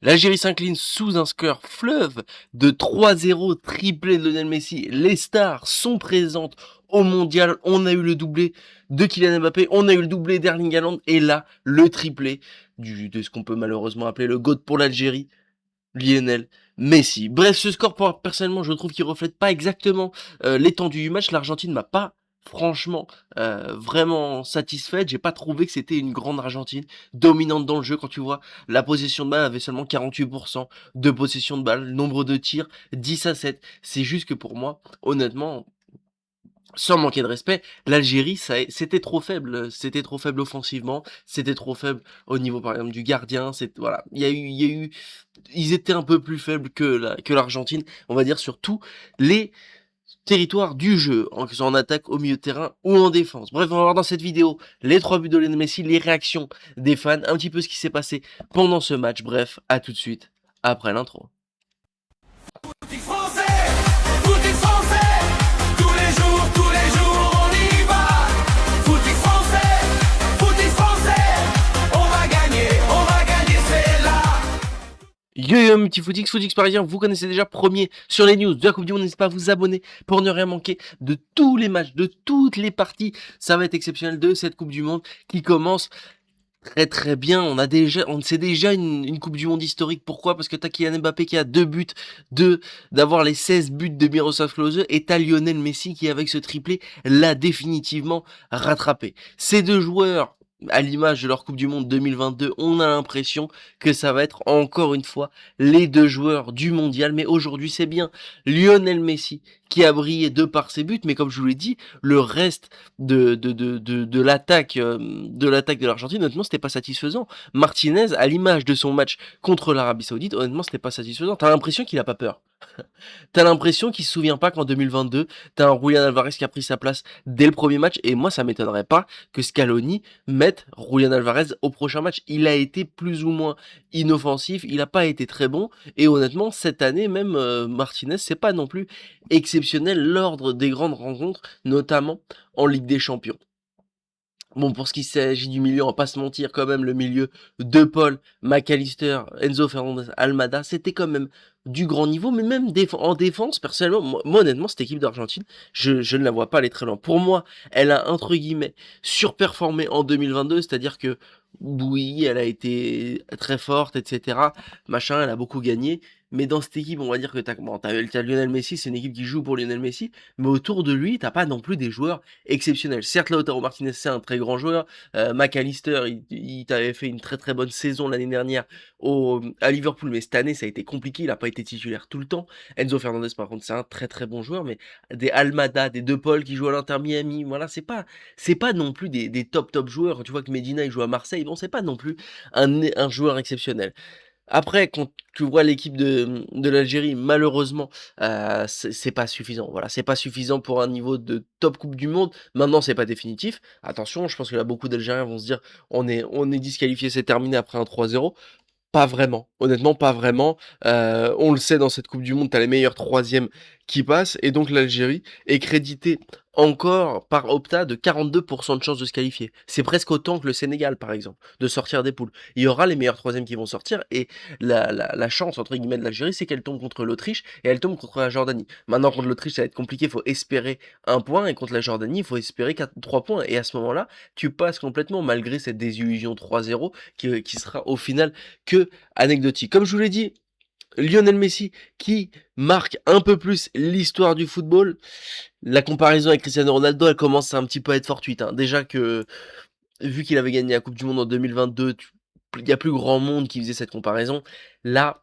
L'Algérie s'incline sous un score fleuve de 3-0, triplé de Lionel Messi. Les stars sont présentes au mondial. On a eu le doublé de Kylian Mbappé, on a eu le doublé d'Erling Haaland et là, le triplé de ce qu'on peut malheureusement appeler le GOAT pour l'Algérie, Lionel Messi. Bref, ce score, personnellement, je trouve qu'il reflète pas exactement l'étendue du match. L'Argentine m'a pas franchement vraiment satisfaite. J'ai pas trouvé que c'était une grande Argentine dominante dans le jeu. Quand tu vois, la possession de balle avait seulement 48% de possession de balle, nombre de tirs 10-7. C'est juste que pour moi, honnêtement, sans manquer de respect, l'Algérie, c'était trop faible offensivement, c'était trop faible au niveau par exemple du gardien, voilà, ils étaient un peu plus faibles que l'Argentine, on va dire sur tous les territoires du jeu, que ce soit en attaque, au milieu de terrain ou en défense. Bref, on va voir dans cette vidéo les 3 buts de Lionel Messi, les réactions des fans, un petit peu ce qui s'est passé pendant ce match. Bref, à tout de suite après l'intro. Footing français, footing français, tous les jours, on y va. Footing français, on va gagner, c'est là. Yo mon petit Footix parisien, vous connaissez déjà premier sur les news de la Coupe du Monde, n'hésitez pas à vous abonner pour ne rien manquer de tous les matchs, de toutes les parties. Ça va être exceptionnel de cette Coupe du Monde qui commence très bien. C'est déjà une Coupe du Monde historique. Pourquoi? Parce que t'as Kylian Mbappé qui a 2 buts d'avoir les 16 buts de Miroslav Klose et t'as Lionel Messi qui avec ce triplé l'a définitivement rattrapé. Ces deux joueurs, à l'image de leur Coupe du Monde 2022, on a l'impression que ça va être encore une fois les deux joueurs du mondial. Mais aujourd'hui, c'est bien Lionel Messi qui a brillé de par ses buts. Mais comme je vous l'ai dit, le reste de l'attaque de l'Argentine, honnêtement, c'était pas satisfaisant. Martinez, à l'image de son match contre l'Arabie Saoudite, honnêtement, c'était pas satisfaisant. T'as l'impression qu'il a pas peur. T'as l'impression qu'il se souvient pas qu'en 2022, t'as un Julian Alvarez qui a pris sa place dès le premier match. Et moi, ça m'étonnerait pas que Scaloni mette Julian Alvarez au prochain match. Il a été plus ou moins inoffensif, il a pas été très bon. Et honnêtement, cette année, même Martinez, c'est pas non plus exceptionnel l'ordre des grandes rencontres, notamment en Ligue des Champions. Bon, pour ce qui s'agit du milieu, on va pas se mentir, quand même, le milieu de Paul, McAllister, Enzo Fernandez, Almada, c'était quand même du grand niveau, mais même en défense, personnellement, moi, honnêtement, cette équipe d'Argentine, je ne la vois pas aller très loin. Pour moi, elle a, entre guillemets, surperformé en 2022, c'est-à-dire que, oui, elle a été très forte, etc., machin, elle a beaucoup gagné, mais dans cette équipe, on va dire que t'as Lionel Messi, c'est une équipe qui joue pour Lionel Messi, mais autour de lui, t'as pas non plus des joueurs exceptionnel. Certes, Lautaro Martinez, c'est un très grand joueur. McAllister, il t'avait fait une très bonne saison l'année dernière à Liverpool, mais cette année, ça a été compliqué. Il n'a pas été titulaire tout le temps. Enzo Fernandez, par contre, c'est un très bon joueur, mais des Almada, des De Paul qui jouent à l'Inter Miami, voilà, c'est pas non plus des top joueurs. Tu vois que Medina, il joue à Marseille, bon, c'est pas non plus un joueur exceptionnel. Après, quand tu vois l'équipe de l'Algérie, malheureusement, c'est pas suffisant. Voilà, c'est pas suffisant pour un niveau de top coupe du monde. Maintenant, c'est pas définitif. Attention, je pense que là, beaucoup d'Algériens vont se dire, on est disqualifié, c'est terminé après un 3-0. Pas vraiment, honnêtement pas vraiment. On le sait dans cette coupe du monde, tu as les meilleurs troisièmes qui passent et donc l'Algérie est créditée encore par Opta de 42% de chances de se qualifier. C'est presque autant que le Sénégal par exemple, de sortir des poules. Il y aura les meilleurs troisièmes qui vont sortir et la chance entre guillemets de l'Algérie, c'est qu'elle tombe contre l'Autriche et elle tombe contre la Jordanie. Maintenant contre l'Autriche ça va être compliqué, il faut espérer un point et contre la Jordanie il faut espérer 3 points et à ce moment-là tu passes complètement malgré cette désillusion 3-0 qui sera au final que anecdotique. Comme je vous l'ai dit, Lionel Messi qui marque un peu plus l'histoire du football. La comparaison avec Cristiano Ronaldo, elle commence un petit peu à être fortuite. Hein. Déjà que, vu qu'il avait gagné la Coupe du Monde en 2022, il y a plus grand monde qui faisait cette comparaison. Là,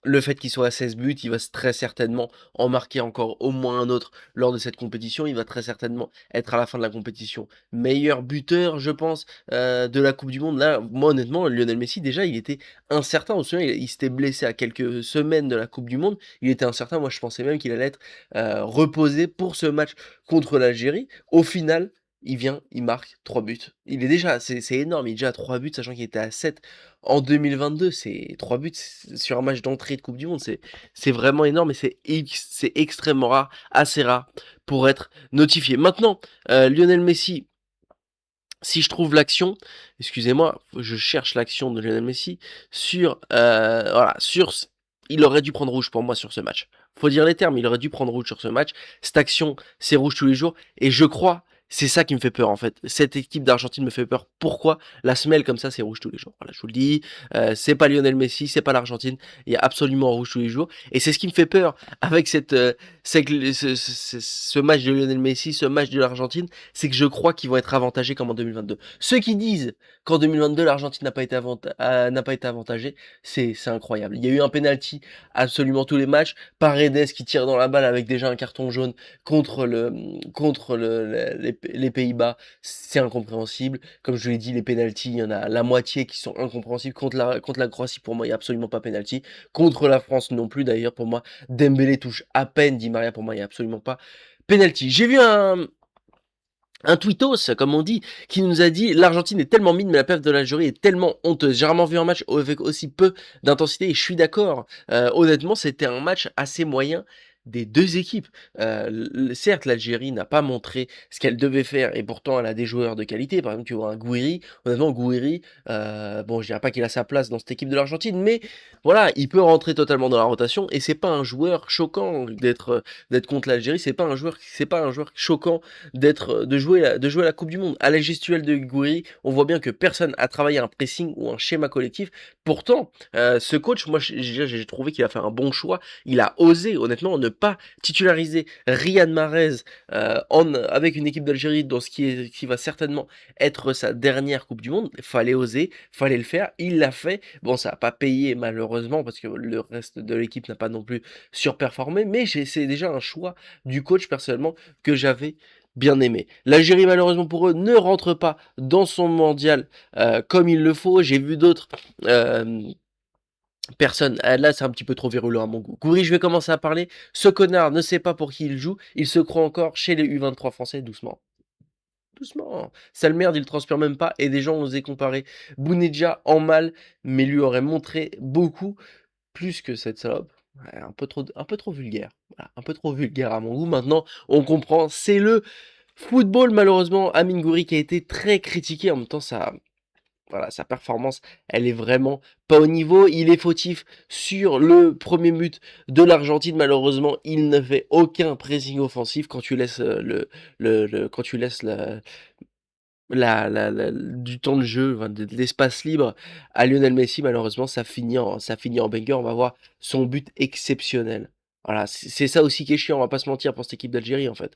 le fait qu'il soit à 16 buts, il va très certainement en marquer encore au moins un autre lors de cette compétition. Il va très certainement être à la fin de la compétition meilleur buteur, je pense, de la Coupe du Monde. Là, moi honnêtement, Lionel Messi, déjà, il était incertain. On se souvient, il s'était blessé à quelques semaines de la Coupe du Monde. Il était incertain. Moi, je pensais même qu'il allait être reposé pour ce match contre l'Algérie. Au final, il marque 3 buts. Il est déjà, c'est énorme, il est déjà à 3 buts, sachant qu'il était à 7 en 2022. C'est 3 buts sur un match d'entrée de Coupe du Monde. C'est vraiment énorme et c'est extrêmement rare, assez rare pour être notifié. Maintenant, Lionel Messi si je trouve l'action, excusez-moi, je cherche l'action de Lionel Messi sur, voilà, il aurait dû prendre rouge pour moi sur ce match. Faut dire les termes, il aurait dû prendre rouge sur ce match. Cette action, c'est rouge tous les jours et je crois, c'est ça qui me fait peur en fait. Cette équipe d'Argentine me fait peur. Pourquoi? La semelle comme ça, c'est rouge tous les jours. Voilà, je vous le dis, c'est pas Lionel Messi, c'est pas l'Argentine, il y a absolument rouge tous les jours et c'est ce qui me fait peur avec ce match de Lionel Messi, ce match de l'Argentine, c'est que je crois qu'ils vont être avantagés comme en 2022. Ceux qui disent qu'en 2022 l'Argentine n'a pas été avantagée, c'est incroyable. Il y a eu un penalty absolument tous les matchs, Paredes qui tire dans la balle avec déjà un carton jaune contre les Pays-Bas, c'est incompréhensible. Comme je l'ai dit, les penalties, il y en a la moitié qui sont incompréhensibles. Contre la Croatie, pour moi, il n'y a absolument pas penalty. Contre la France non plus, d'ailleurs, pour moi, Dembélé touche à peine Di Maria, pour moi, il n'y a absolument pas penalty. J'ai vu un tweetos, comme on dit, qui nous a dit l'Argentine est tellement mine, mais la perte de l'Algérie est tellement honteuse. J'ai rarement vu un match avec aussi peu d'intensité et je suis d'accord. Honnêtement, c'était un match assez moyen des deux équipes. Certes, l'Algérie n'a pas montré ce qu'elle devait faire et pourtant elle a des joueurs de qualité. Par exemple, tu vois un Gouiri. Honnêtement, Gouiri, bon, je dirais pas qu'il a sa place dans cette équipe de l'Argentine, mais voilà, il peut rentrer totalement dans la rotation et c'est pas un joueur choquant d'être contre l'Algérie. C'est pas un joueur choquant de jouer la Coupe du Monde. À la gestuelle de Gouiri, on voit bien que personne a travaillé un pressing ou un schéma collectif. Pourtant, ce coach, moi, j'ai trouvé qu'il a fait un bon choix. Il a osé, honnêtement, ne pas titulariser Riyad Mahrez avec une équipe d'Algérie dans qui va certainement être sa dernière Coupe du Monde. Fallait oser, fallait le faire. Il l'a fait. Bon, ça n'a pas payé malheureusement parce que le reste de l'équipe n'a pas non plus surperformé, mais c'est déjà un choix du coach personnellement que j'avais bien aimé. L'Algérie, malheureusement pour eux, ne rentre pas dans son mondial comme il le faut. J'ai vu d'autres personnes. Là, c'est un petit peu trop virulent à mon goût. Gouiri, je vais commencer à parler. Ce connard ne sait pas pour qui il joue. Il se croit encore chez les U23 français, doucement. Doucement. Sale merde, il transpire même pas. Et des gens ont osé comparer Bounedjah en mal, mais lui aurait montré beaucoup plus que cette salope. Ouais, un peu trop vulgaire. Voilà, un peu trop vulgaire à mon goût. Maintenant, on comprend. C'est le football, malheureusement, Amine Gouiri qui a été très critiqué. En même temps, voilà, sa performance, elle est vraiment pas au niveau. Il est fautif sur le premier but de l'Argentine. Malheureusement, il ne fait aucun pressing offensif quand tu laisses quand tu laisses du temps de jeu, enfin, de l'espace libre à Lionel Messi. Malheureusement, ça finit en banger. On va voir son but exceptionnel. Voilà, c'est ça aussi qui est chiant. On va pas se mentir pour cette équipe d'Algérie en fait.